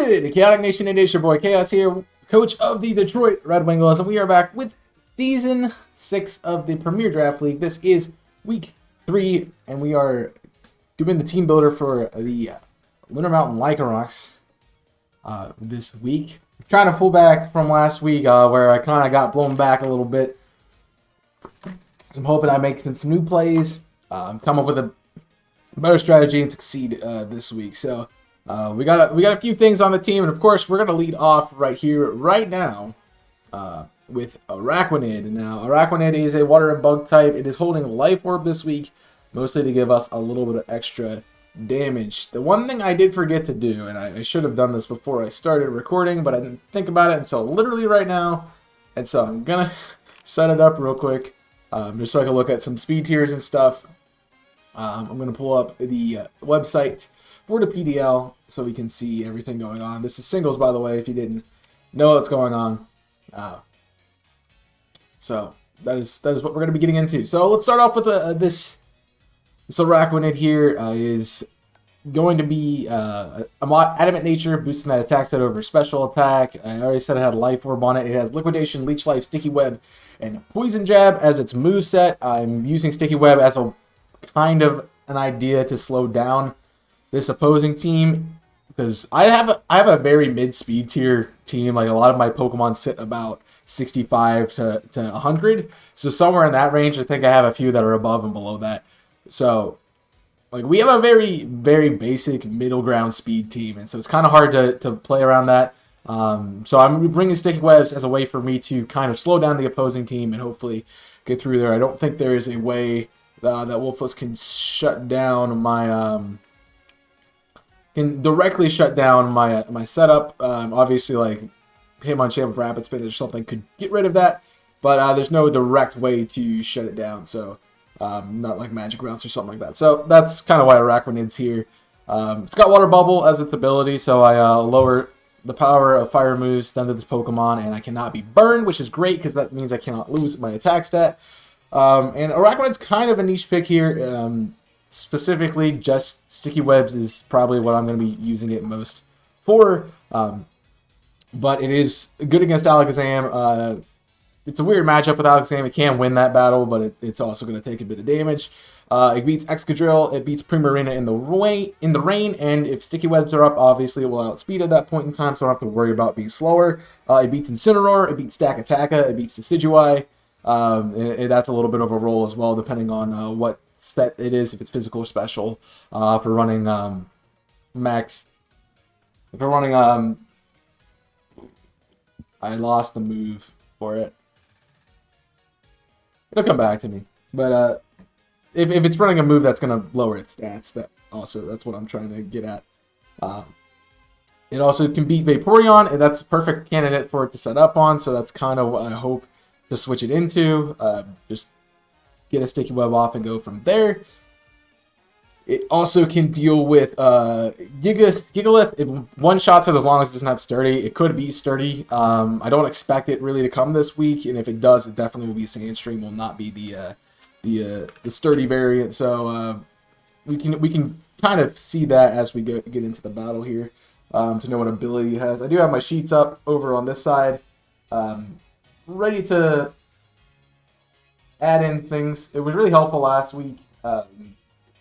good, Chaotic Nation? It is your boy Chaos here, coach of the Detroit Red Wings, and we are back with Season 6 of the Premier Draft League. This is Week 3, and we are doing the team builder for the Winter Mountain Lycanrocs this week. I'm trying to pull back from last week where I kind of got blown back a little bit. So I'm hoping I make some new plays, come up with a better strategy, and succeed this week. So we got a few things on the team, and of course we're gonna lead off right here, right now, with Araquanid. Now Araquanid is a water and bug type. It is holding Life Orb this week, mostly to give us a little bit of extra damage. The one thing I did forget to do, and I should have done this before I started recording, but I didn't think about it until literally right now, and so I'm gonna set it up real quick, just so I can look at some speed tiers and stuff. I'm gonna pull up the website for the PDL so we can see everything going on. This is singles, by the way, if you didn't know what's going on. So that is what we're going to be getting into. So let's start off with this Araquanid here. Is going to be Adamant Nature, boosting that attack set over special attack. I already said it had Life Orb on it. It has Liquidation, Leech Life, Sticky Web, and Poison Jab as its moveset. I'm using Sticky Web as a kind of an idea to slow down this opposing team, because I have a very mid speed tier team. Like, a lot of my Pokemon sit about 65 to 100, so somewhere in that range. I think I have a few that are above and below that. So like, we have a very basic middle ground speed team, and so it's kind of hard to play around that. So I'm bringing Sticky Webs as a way for me to kind of slow down the opposing team and hopefully get through there. I don't think there is a way that Wolfless can shut down my can directly shut down my setup. Obviously, like Hitmonchan with Rapid Spin or something could get rid of that, but there's no direct way to shut it down. So not like Magic Bounce or something like that. So that's kind of why Araquanid's here. It's got Water Bubble as its ability, so I lower the power of fire moves done to this Pokemon, and I cannot be burned, which is great because that means I cannot lose my attack stat. And Araquanid's kind of a niche pick here. Specifically, just Sticky Webs is probably what I'm going to be using it most for. But it is good against Alakazam. It's a weird matchup with Alakazam. It can win that battle, but it's also going to take a bit of damage. It beats Excadrill. It beats Primarina in the rain, and if Sticky Webs are up, obviously it will outspeed at that point in time, so I don't have to worry about being slower. It beats Incineroar. It beats Stakataka. It beats Decidueye. And that's a little bit of a roll as well, depending on what set it is, if it's physical or special. If we're running max, if we're running I lost the move for it. It'll come back to me. But if it's running a move that's going to lower its stats, that's what I'm trying to get at. It also can beat Vaporeon, and that's a perfect candidate for it to set up on, so that's kind of what I hope to switch it into. Just get a Sticky Web off and go from there. It also can deal with Gigalith. It one-shots it as long as it doesn't have Sturdy. It could be Sturdy. I don't expect it really to come this week, and if it does, it definitely will be Sandstream. Will not be the Sturdy variant. So we can kind of see that as we get into the battle here, to know what ability it has. I do have my sheets up over on this side, ready to add in things. It was really helpful last week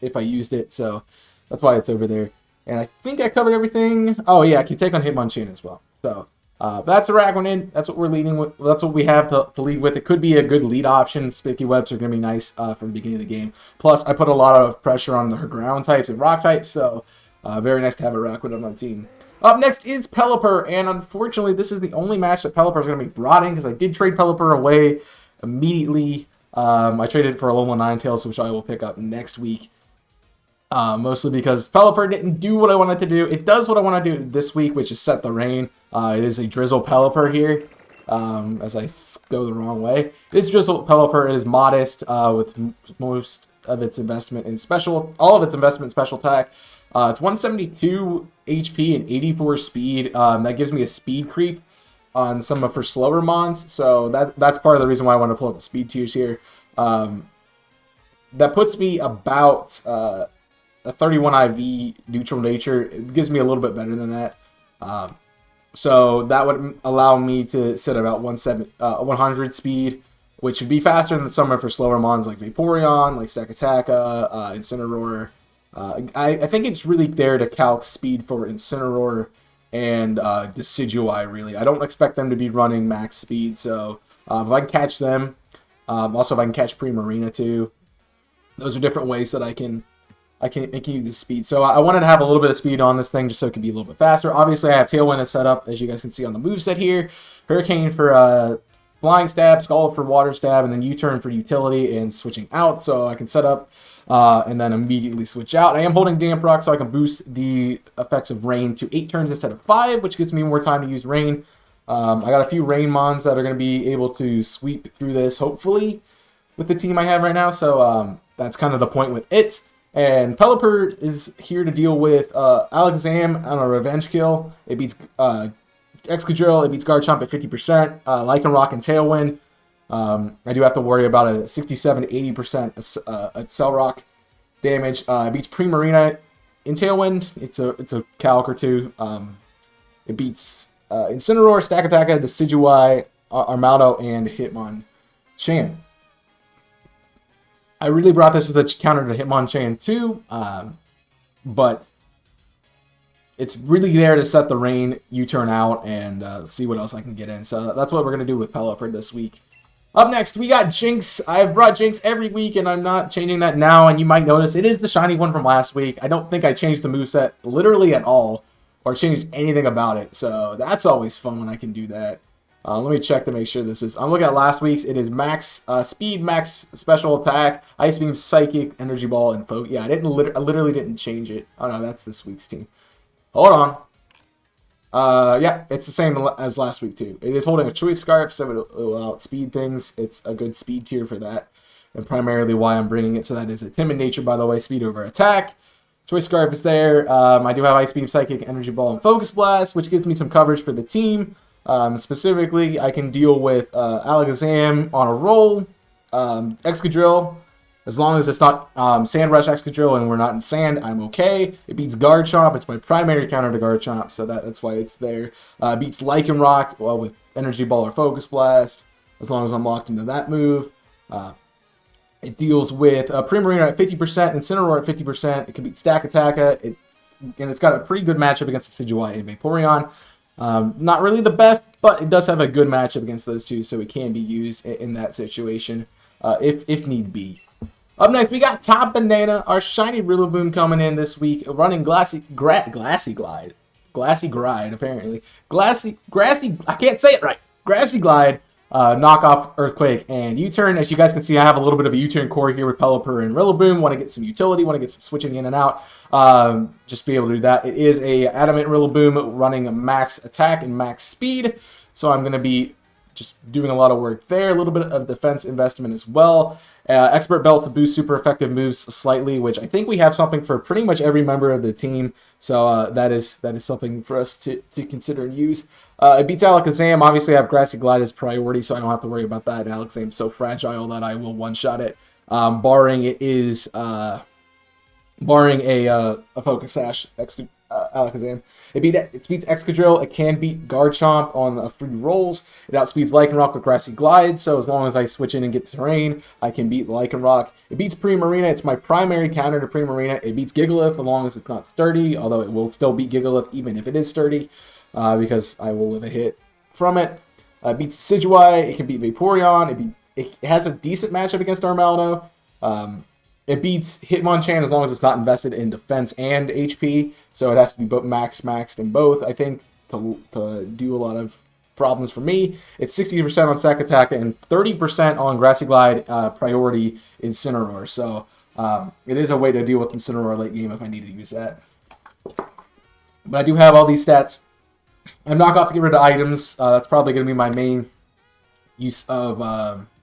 if I used it, so that's why it's over there. And I think I covered everything. Oh yeah, I can take on Hitmonchan as well. So that's Araquanid. That's what we're leading with. That's what we have to lead with. It could be a good lead option. Sticky Webs are going to be nice from the beginning of the game. Plus, I put a lot of pressure on her ground types and rock types, so very nice to have Araquanid on my team. Up next is Pelipper, and unfortunately, this is the only match that Pelipper is going to be brought in, because I did trade Pelipper away immediately. I traded it for a Alola Ninetales, which I will pick up next week. Mostly because Pelipper didn't do what I wanted to do. It does what I want to do this week, which is set the rain. It is a Drizzle Pelipper here, as I go the wrong way. It is Drizzle Pelipper. It is modest, with most of its investment in special, all of its investment in special attack. It's 172 HP and 84 speed. That gives me a speed creep on some of her slower mons, so that's part of the reason why I want to pull up the speed tiers here. That puts me about a 31 IV neutral nature. It gives me a little bit better than that. So that would allow me to sit about 100 speed, which would be faster than some of for slower mons like Vaporeon, like Stakataka, Incineroar. I think it's really there to calc speed for Incineroar and Decidueye, really. I don't expect them to be running max speed, so if I can catch them, also if I can catch Primarina too, those are different ways that I can use the speed. So I wanted to have a little bit of speed on this thing just so it could be a little bit faster. Obviously, I have Tailwind set up, as you guys can see on the moveset here. Hurricane for Flying Stab, Scald for Water Stab, and then U-Turn for Utility and switching out. So I can set up and then immediately switch out. I am holding Damp Rock so I can boost the effects of Rain to 8 turns instead of 5, which gives me more time to use Rain. I got a few Rain Mons that are going to be able to sweep through this, hopefully, with the team I have right now. So that's kind of the point with it. And Pelipper is here to deal with Alakazam on a revenge kill. It beats Excadrill, it beats Garchomp at 50%, Lycanroc and Tailwind. I do have to worry about a 67 to 80% Cellrock damage. It beats Primarina in Tailwind. It's a calc or two. It beats Incineroar, Stakataka, Decidueye, Armaldo, and Hitmonchan. I really brought this as a counter to Hitmonchan too, but it's really there to set the Rain U-turn out and see what else I can get in. So that's what we're going to do with Pelipper this week. Up next, we got Jinx. I've brought Jinx every week, and I'm not changing that now, and you might notice it is the shiny one from last week. I don't think I changed the moveset literally at all, or changed anything about it, so that's always fun when I can do that. Let me check to make sure this is... I'm looking at last week's. It is max speed, max special attack, Ice Beam, Psychic, Energy Ball, and Focus. Yeah, I literally didn't change it. Oh, no, that's this week's team. Hold on. Yeah, it's the same as last week, too. It is holding a Choice Scarf, so it will outspeed things. It's a good speed tier for that, and primarily why I'm bringing it. So that is a Timid Nature, by the way, speed over attack. Choice Scarf is there. I do have Ice Beam, Psychic, Energy Ball, and Focus Blast, which gives me some coverage for the team. Specifically, I can deal with Alakazam on a roll, Excadrill, as long as it's not Sand Rush Excadrill and we're not in sand, I'm okay. It beats Garchomp. It's my primary counter to Garchomp, so that's why it's there. It beats Lycanroc with Energy Ball or Focus Blast, as long as I'm locked into that move. It deals with Primarina at 50%, Incineroar at 50%. It can beat Stakataka, and it's got a pretty good matchup against the Decidueye and Vaporeon. Not really the best, but it does have a good matchup against those two, so it can be used in that situation if need be. Up next, we got Top Banana, our shiny Rillaboom coming in this week, running Glassy Glide, apparently. I can't say it right. Grassy Glide, knockoff Earthquake, and U-turn. As you guys can see, I have a little bit of a U-turn core here with Pelipper and Rillaboom. Want to get some utility, want to get some switching in and out. Just be able to do that. It is a Adamant Rillaboom running a max attack and max speed, so I'm going to be just doing a lot of work there. A little bit of defense investment as well. Expert Belt to boost super effective moves slightly, which I think we have something for pretty much every member of the team. So that is something for us to consider and use. It beats Alakazam. Obviously, I have Grassy Glide as priority, so I don't have to worry about that. And Alakazam's so fragile that I will one-shot it, barring it is barring a Focus Sash Alakazam. It beats Excadrill. It can beat Garchomp on free rolls. It outspeeds Lycanroc with Grassy Glide, so as long as I switch in and get terrain, I can beat Lycanroc. It beats Primarina. It's my primary counter to Primarina. It beats Gigalith as long as it's not sturdy, although it will still beat Gigalith even if it is sturdy, because I will live a hit from it. It beats Decidueye. It can beat Vaporeon. It has a decent matchup against Armaldo. It beats Hitmonchan as long as it's not invested in defense and HP, so it has to be maxed in both, I think, to do a lot of problems for me. It's 60% on Stakataka and 30% on Grassy Glide priority Incineroar, so it is a way to deal with Incineroar late game if I need to use that. But I do have all these stats. I'm knockoff to get rid of items. That's probably going to be my main use of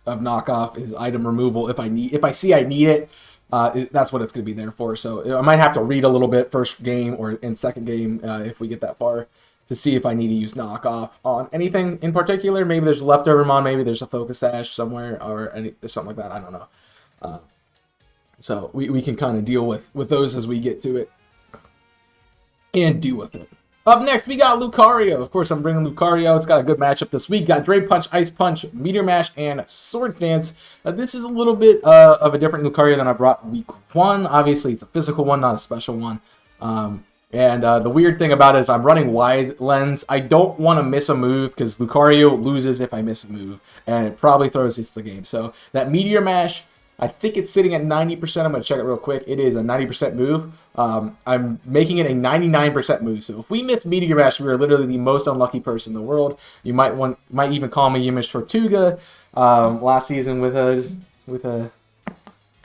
knockoff is item removal. If I see I need it. That's what it's going to be there for. So I might have to read a little bit first game or in second game if we get that far to see if I need to use knockoff on anything in particular. Maybe there's a leftover mon, maybe there's a Focus Sash somewhere or something like that. I don't know. So we can kind of deal with those as we get to it and deal with it. Up next, we got Lucario. Of course, I'm bringing Lucario. It's got a good matchup this week. Got Drain Punch, Ice Punch, Meteor Mash, and Swords Dance. This is a little bit of a different Lucario than I brought week 1. Obviously, it's a physical one, not a special one. The weird thing about it is I'm running wide lens. I don't want to miss a move because Lucario loses if I miss a move, and it probably throws into the game. So that Meteor Mash, I think it's sitting at 90%. I'm going to check it real quick. It is a 90% move. I'm making it a 99% move. So if we miss Meteor Mash, we are literally the most unlucky person in the world. You might even call me Yimish Tortuga last season with the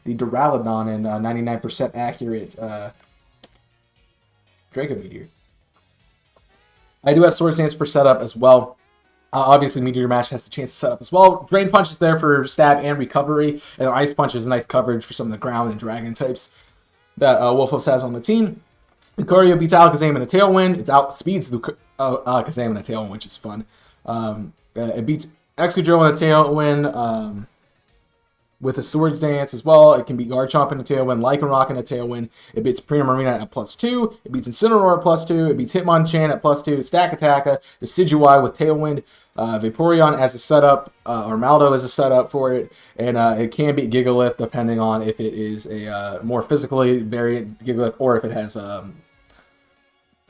Duraludon and 99% accurate Draco Meteor. I do have Swords Dance for setup as well. Obviously, Meteor Mash has the chance to set up as well. Drain Punch is there for stab and recovery, and Ice Punch is nice coverage for some of the ground and dragon types that Wolfos has on the team. Lucario beats Alakazam in a Tailwind. It outspeeds Alakazam in a Tailwind, which is fun. It beats Excadrill in a Tailwind with a Swords Dance as well. It can beat Garchomp in a Tailwind, Lycanroc in a Tailwind. It beats Primarina at +2. It beats Incineroar at +2. It beats Hitmonchan at +2. Stack Attacka, Decidueye with Tailwind, Vaporeon as a setup, Armaldo as a setup for it, and it can beat Gigalith depending on if it is a more physically variant Gigalith or if it has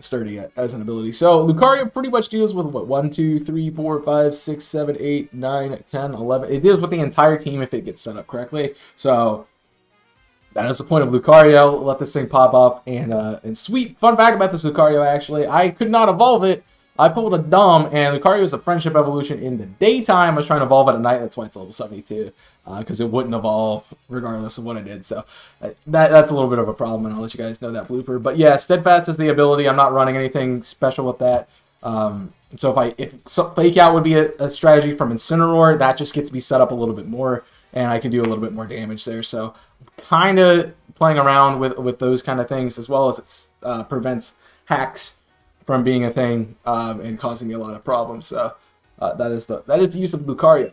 Sturdy as an ability. So Lucario pretty much deals with what, 1, 2, 3, 4, 5, 6, 7, 8, 9, 10, 11. It deals with the entire team if it gets set up correctly. So that is the point of Lucario. Let this thing pop up. And sweet fun fact about this Lucario, actually, I could not evolve it. I pulled a dumb, and Lucario is a friendship evolution in the daytime. I was trying to evolve it at night. That's why it's level 72, because it wouldn't evolve regardless of what I did. So that's a little bit of a problem, and I'll let you guys know that blooper. But yeah, Steadfast is the ability. I'm not running anything special with that. So if Fake Out would be a strategy from Incineroar, that just gets me set up a little bit more, and I can do a little bit more damage there. So kind of playing around with those kind of things, as well as it prevents hacks from being a thing and causing me a lot of problems. So that is the use of Lucario.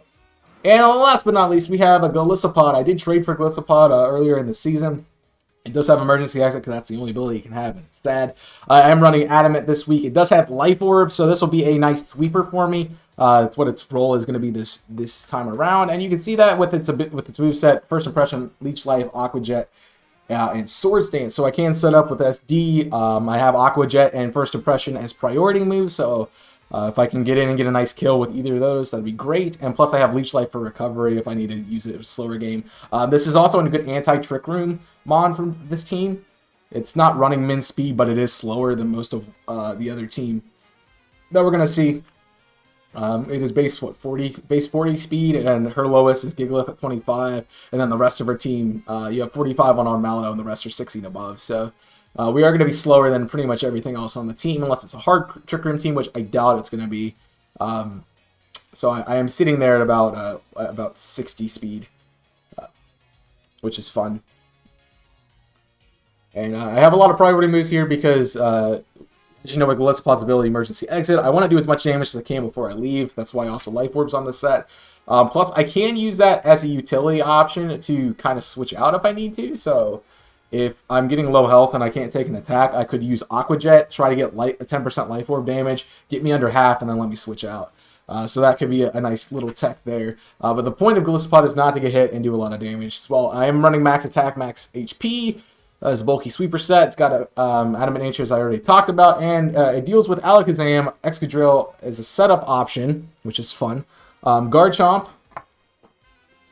And last but not least, we have a Golisopod. I did trade for Golisopod earlier in the season. It does have emergency exit because that's the only ability you can have, and it's sad. I am running Adamant this week. It does have Life Orb, so this will be a nice sweeper for me. It's what its role is going to be this time around, and you can see that with its moveset: First Impression, Leech Life, Aqua Jet, and Swords Dance. So I can set up with SD. I have Aqua Jet and First Impression as priority moves, so if I can get in and get a nice kill with either of those, that'd be great. And plus I have Leech Life for recovery if I need to use it in a slower game. This is also a good anti-Trick Room mon from this team. It's not running min speed, but it is slower than most of the other team that we're going to see. It is base 40 speed, and her lowest is Gigalith at 25, and then the rest of her team, you have 45 on Armaldo, and the rest are 60 and above. So we are going to be slower than pretty much everything else on the team, unless it's a hard Trick Room team, which I doubt it's going to be. So I am sitting there at about 60 speed, which is fun. And I have a lot of priority moves here because as you know, with Golisopod's ability, Emergency Exit, I want to do as much damage as I can before I leave. That's why also Life Orb's on the set. Plus, I can use that as a utility option to kind of switch out if I need to. So if I'm getting low health and I can't take an attack, I could use Aqua Jet, try to get a 10% Life Orb damage, get me under half, and then let me switch out. So that could be a nice little tech there. But the point of Golisopod is not to get hit and do a lot of damage as well. I am running max attack, max HP. It's a bulky sweeper set. It's got a Adamant Nature, as I already talked about, and it deals with Alakazam. Excadrill as a setup option, which is fun. Garchomp,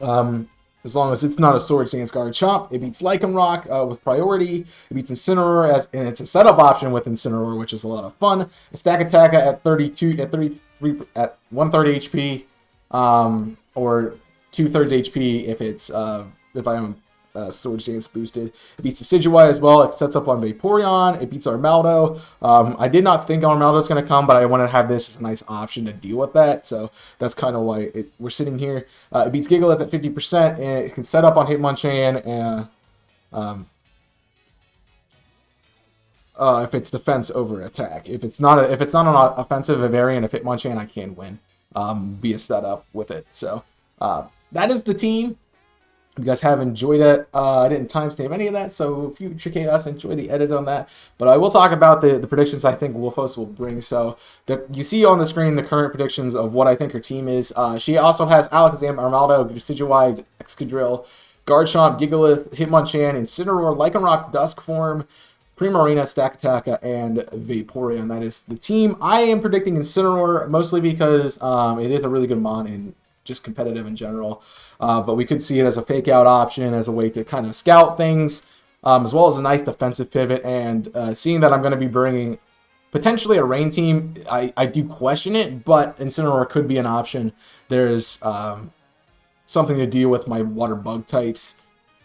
as long as it's not a Swords Dance Garchomp, it beats Lycanroc with priority. It beats Incineroar, and it's a setup option with Incineroar, which is a lot of fun. A Stack Attacka at 33 at 1/3 HP, or 2/3 HP if I am Swords Dance boosted. It beats Decidueye as well. It sets up on Vaporeon. It beats Armaldo. I did not think Armaldo was going to come, but I wanted to have this as a nice option to deal with that. So that's kind of why we're sitting here. It beats Gigalith at 50%, and it can set up on Hitmonchan and if it's defense over attack. If it's not an offensive variant of Hitmonchan, I can win via setup with it. So that is the team. If you guys have enjoyed it, I didn't timestamp any of that, so future chaos, enjoy the edit on that. But I will talk about the predictions I think Wolfhost will bring. So you see on the screen the current predictions of what I think her team is. She also has Alakazam, Armaldo, Decidueye, Excadrill, Garchomp, Gigalith, Hitmonchan, Incineroar, Lycanroc, Duskform, Primarina, Stakataka, and Vaporeon. That is the team. I am predicting Incineroar mostly because it is a really good mon and just competitive in general. But we could see it as a fake out option, as a way to kind of scout things, as well as a nice defensive pivot. And seeing that I'm going to be bringing potentially a rain team, I do question it, but Incineroar could be an option. There's something to deal with my water bug types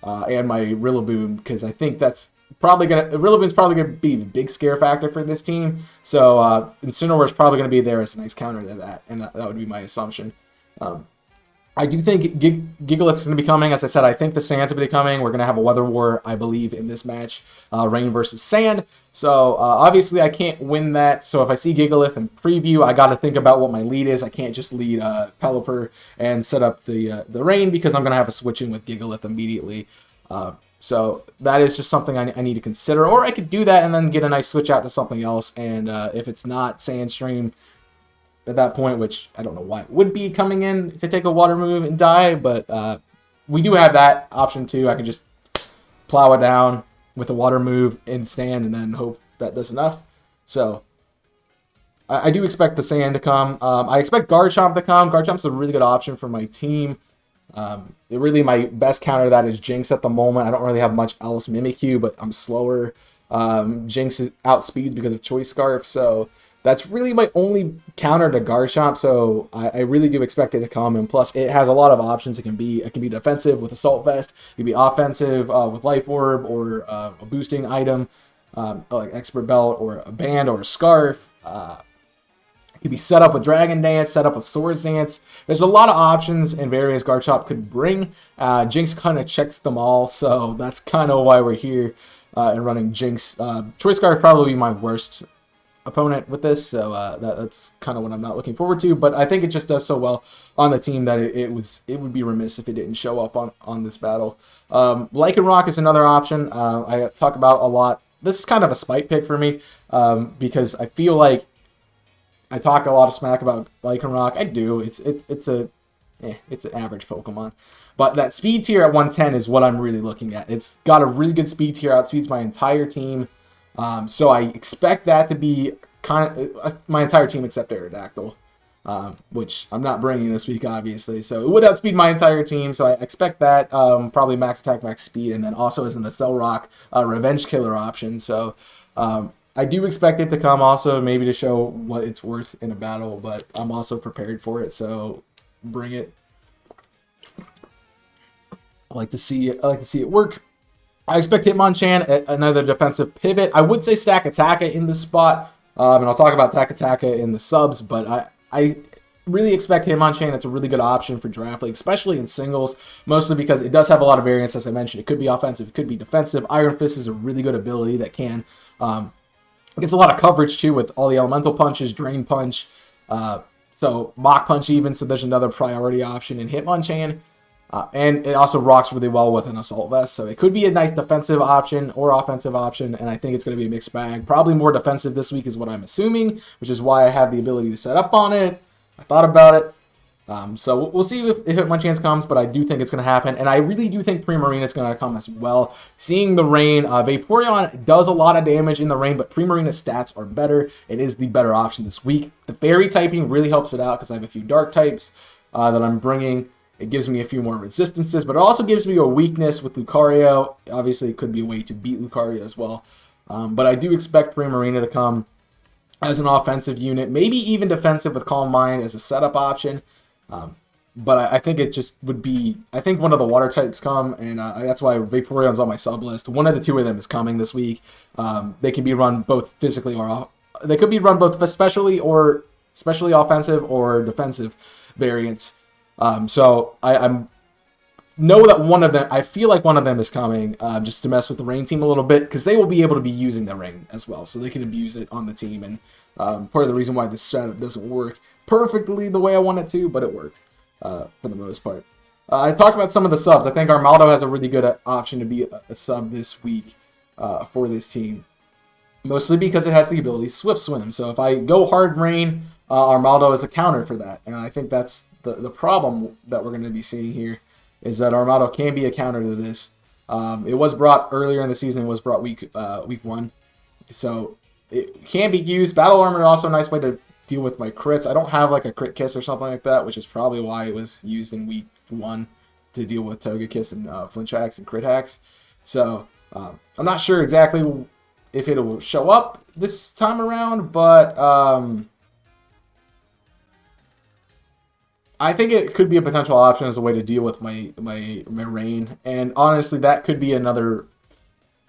and my Rillaboom, because I think that's Rillaboom's probably gonna be the big scare factor for this team. So Incineroar is probably gonna be there as a nice counter to that, and that would be my assumption. I do think Gigalith's going to be coming. As I said, I think the Sand's going to be coming. We're going to have a weather war, I believe, in this match. Rain versus Sand. So, obviously, I can't win that. So, if I see Gigalith in preview, I got to think about what my lead is. I can't just lead Pelipper and set up the Rain, because I'm going to have a switch in with Gigalith immediately. So, that is just something I need to consider. Or I could do that and then get a nice switch out to something else. And if it's not Sandstream at that point, which I don't know why it would be coming in to take a water move and die, but we do have that option too. I can just plow it down with a water move in Stand and then hope that does enough. So I do expect the Sand to come. I expect Garchomp to come. Garchomp's a really good option for my team. Really, my best counter to that is Jinx at the moment. I don't really have much else Mimikyu, but I'm slower. Jinx outspeeds because of Choice Scarf, so that's really my only counter to Garchomp, so I really do expect it to come. And plus, it has a lot of options. It can be defensive with Assault Vest. It can be offensive with Life Orb or a boosting item like Expert Belt or a band or a scarf. It can be set up with Dragon Dance, set up with Swords Dance. There's a lot of options and variants Garchomp could bring. Jinx kind of checks them all, so that's kind of why we're here and running Jinx. Choice Scarf probably my worst opponent with this, so that's kind of what I'm not looking forward to, but I think it just does so well on the team that it would be remiss if it didn't show up on this battle. Lycanroc is another option I talk about a lot. This is kind of a spite pick for me because I feel like I talk a lot of smack about Lycanroc. I do. It's an average Pokemon, but that speed tier at 110 is what I'm really looking at. It's got a really good speed tier, outspeeds my entire team. So I expect that to be kind of my entire team except Aerodactyl, which I'm not bringing this week, obviously. So it would outspeed my entire team. So I expect that probably max attack, max speed, and then also as an Accelerock Revenge Killer option. So I do expect it to come also, maybe to show what it's worth in a battle, but I'm also prepared for it. So bring it. I like to see it work. I expect Hitmonchan, another defensive pivot. I would say Stakataka in this spot, and I'll talk about Takataka in the subs, but I really expect Hitmonchan. It's a really good option for Draft League, especially in singles, mostly because it does have a lot of variants, as I mentioned. It could be offensive, it could be defensive. Iron Fist is a really good ability that can gets a lot of coverage too with all the elemental punches, Drain Punch, so Mach Punch even, so there's another priority option in Hitmonchan. And it also rocks really well with an Assault Vest, so it could be a nice defensive option or offensive option, and I think it's going to be a mixed bag. Probably more defensive this week is what I'm assuming, which is why I have the ability to set up on it. I thought about it. So we'll see if Hitmonchan comes, but I do think it's going to happen, and I really do think Primarina is going to come as well. Seeing the Rain, Vaporeon does a lot of damage in the Rain, but Primarina's stats are better. It is the better option this week. The Fairy typing really helps it out because I have a few Dark types that I'm bringing. It gives me a few more resistances, but it also gives me a weakness with Lucario. Obviously, it could be a way to beat Lucario as well. But I do expect Primarina to come as an offensive unit, maybe even defensive with Calm Mind as a setup option. But I think it just would be, I think one of the water types come, and that's why Vaporeon's on my sub list. One of the two of them is coming this week. They can be run both physically or they could be run both especially offensive or defensive variants. So I know that one of them, I feel like one of them is coming just to mess with the Rain team a little bit, because they will be able to be using the Rain as well, so they can abuse it on the team. And part of the reason why this setup doesn't work perfectly the way I want it to, but it worked for the most part. I talked about some of the subs. I think Armaldo has a really good option to be a sub this week for this team. Mostly because it has the ability Swift Swim. So if I go hard rain, Armaldo is a counter for that. And I think that's the problem that we're going to be seeing here, is that Armaldo can be a counter to this. It was brought earlier in the season. It was brought week 1. So it can be used. Battle Armor is also a nice way to deal with my crits. I don't have like a crit kiss or something like that, which is probably why it was used in week 1 to deal with Toga Kiss and flinch hacks and crit hacks. So I'm not sure exactly if it will show up this time around, but I think it could be a potential option as a way to deal with my rain. And honestly, that could be another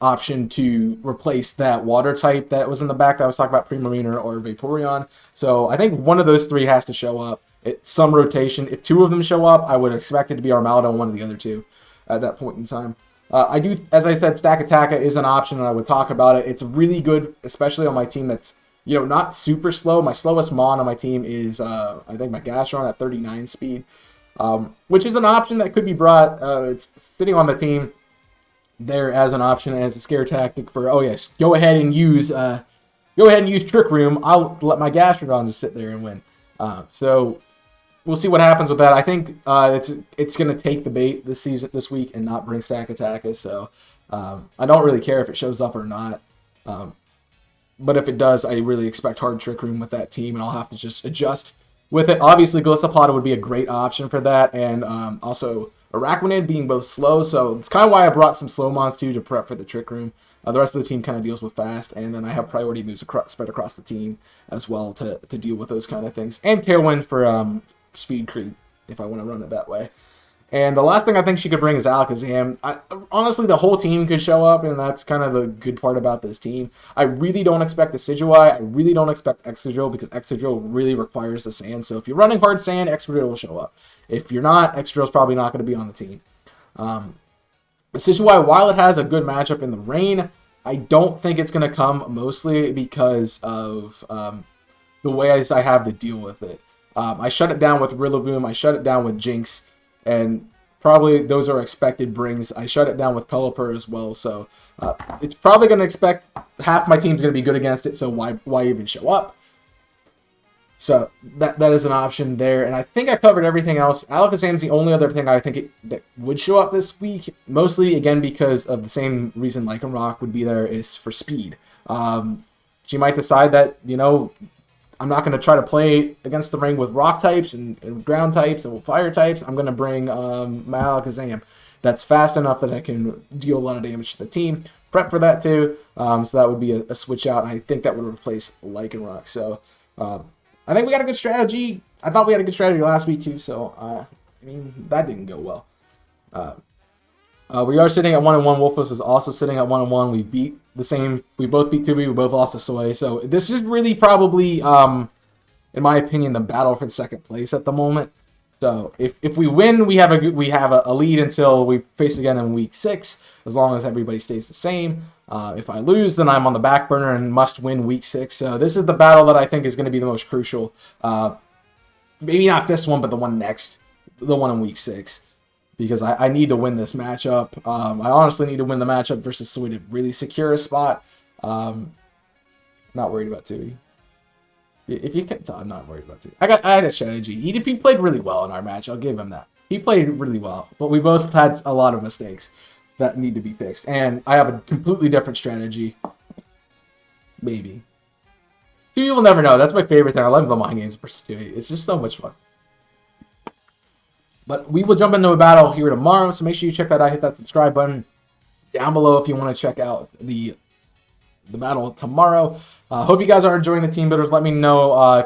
option to replace that water type that was in the back that I was talking about, Primarina or Vaporeon. So I think one of those 3 has to show up. It's some rotation. If 2 of them show up, I would expect it to be Armaldo and one of the other 2 at that point in time. I do, as I said, Stack Attacka is an option, and I would talk about it. It's really good, especially on my team that's, not super slow. My slowest Mon on my team is, I think, my Gastron at 39 speed, which is an option that could be brought. It's sitting on the team there as an option as a scare tactic for, oh yes, go ahead and use Trick Room. I'll let my Gastrodon just sit there and win. So we'll see what happens with that. I think it's going to take the bait this week and not bring Stack Attacka. So I don't really care if it shows up or not. But if it does, I really expect hard Trick Room with that team, and I'll have to just adjust with it. Obviously, Golisopod would be a great option for that, and also Araquanid being both slow. So it's kind of why I brought some slow mons too to prep for the Trick Room. The rest of the team kind of deals with fast, and then I have priority moves spread across the team as well to deal with those kind of things. And Tailwind for speed creep if I want to run it that way. And the last thing I think she could bring is Alakazam. Honestly, the whole team could show up, and that's kind of the good part about this team. I really don't expect the Decidueye. I really don't expect Excadrill, because Excadrill really requires the sand. So if you're running hard sand, Excadrill will show up. If you're not, Excadrill's probably not going to be on the team. Decidueye, while it has a good matchup in the rain, I don't think it's going to come mostly because of the ways I have to deal with it. I shut it down with Rillaboom. I shut it down with Jinx. And probably those are expected brings. I shut it down with Pelipper as well. So it's probably going to expect half my team's going to be good against it. So why even show up? So that is an option there. And I think I covered everything else. Alakazam's the only other thing I think that would show up this week. Mostly, again, because of the same reason Lycanroc would be there, is for speed. She might decide that, I'm not going to try to play against the ring with rock types and ground types and fire types. I'm going to bring my Alakazam that's fast enough that I can deal a lot of damage to the team. Prep for that too. So that would be a switch out. And I think that would replace Lycanroc. So I think we got a good strategy. I thought we had a good strategy last week too. So that didn't go well. We are sitting at 1-1. Wolfos is also sitting at 1-1. We beat the same. We both beat Tubi. We both lost to Soy. So this is really probably, in my opinion, the battle for second place at the moment. So if we win, we have a lead until we face again in week 6. As long as everybody stays the same. If I lose, then I'm on the back burner and must win week 6. So this is the battle that I think is going to be the most crucial. Maybe not this one, but the one next, the one in week 6. Because I need to win this matchup. I honestly need to win the matchup versus Soy to really secure a spot. Not worried about Tui. If you can tell, I'm not worried about Tui. I had a strategy. He played really well in our match. I'll give him that. He played really well. But we both had a lot of mistakes that need to be fixed. And I have a completely different strategy. Maybe. Tui will never know. That's my favorite thing. I love the mind games versus Tui. It's just so much fun. But we will jump into a battle here tomorrow, so make sure you check that out. Hit that subscribe button down below if you want to check out the battle tomorrow. Hope you guys are enjoying the team builders. Let me know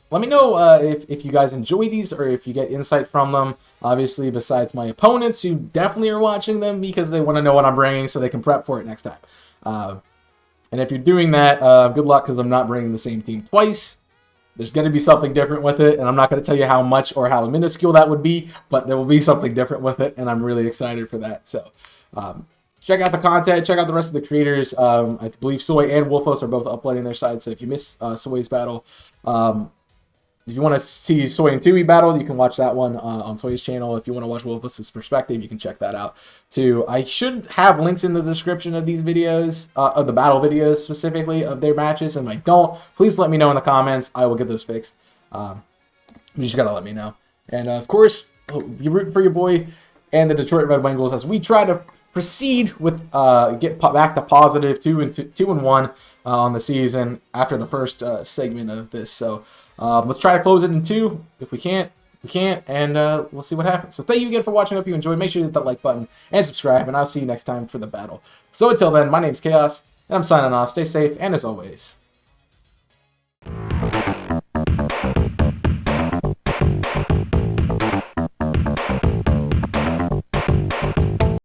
if you guys enjoy these or if you get insight from them. Obviously, besides my opponents, who definitely are watching them because they want to know what I'm bringing so they can prep for it next time. And if you're doing that, good luck, because I'm not bringing the same team twice. There's going to be something different with it, and I'm not going to tell you how much or how minuscule that would be, but there will be something different with it, and I'm really excited for that. So check out the content, check out the rest of the creators. I believe Soy and Wolfos are both uploading their side, so if you missed Soy's battle, if you want to see Soy and Tui battle, you can watch that one on Soy's channel. If you want to watch Wolfless's perspective, you can check that out too. I should have links in the description of these videos, of the battle videos specifically of their matches. And if I don't, please let me know in the comments. I will get those fixed. You just gotta let me know. And of course, you root for your boy and the Detroit Red Wings as we try to proceed with get back to positive 2-1 on the season after the first segment of this. So let's try to close it in 2. If we can't, we can't, and we'll see what happens. So thank you again for watching. I hope you enjoyed. Make sure you hit that like button and subscribe, and I'll see you next time for the battle. So until then, my name's Chaos, and I'm signing off. Stay safe, and as always,